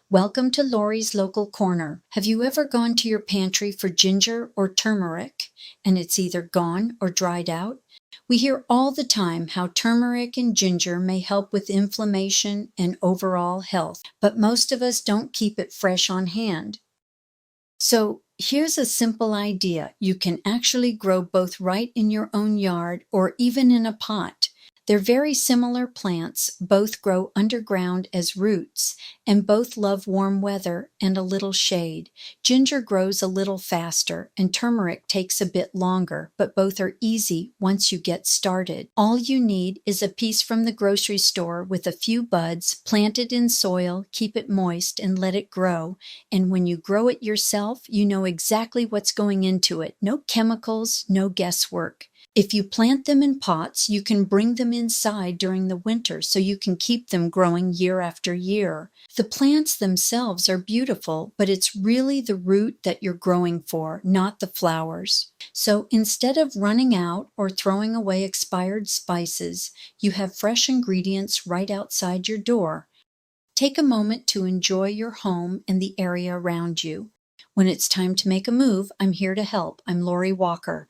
Welcome to Lori's Local Corner. Have you ever gone to your pantry for ginger or turmeric and it's either gone or dried out? We hear all the time how turmeric and ginger may help with inflammation and overall health, but most of us don't keep it fresh on hand. So here's a simple idea. You can actually grow both right in your own yard or even in a pot. They're very similar plants, both grow underground as roots, and both love warm weather and a little shade. Ginger grows a little faster, and turmeric takes a bit longer, but both are easy once you get started. All you need is a piece from the grocery store with a few buds, plant it in soil, keep it moist, and let it grow. And when you grow it yourself, you know exactly what's going into it. No chemicals, no guesswork. If you plant them in pots, you can bring them inside during the winter so you can keep them growing year after year. The plants themselves are beautiful, but it's really the root that you're growing for, not the flowers. So instead of running out or throwing away expired spices, you have fresh ingredients right outside your door. Take a moment to enjoy your home and the area around you. When it's time to make a move, I'm here to help. I'm Lori Walker.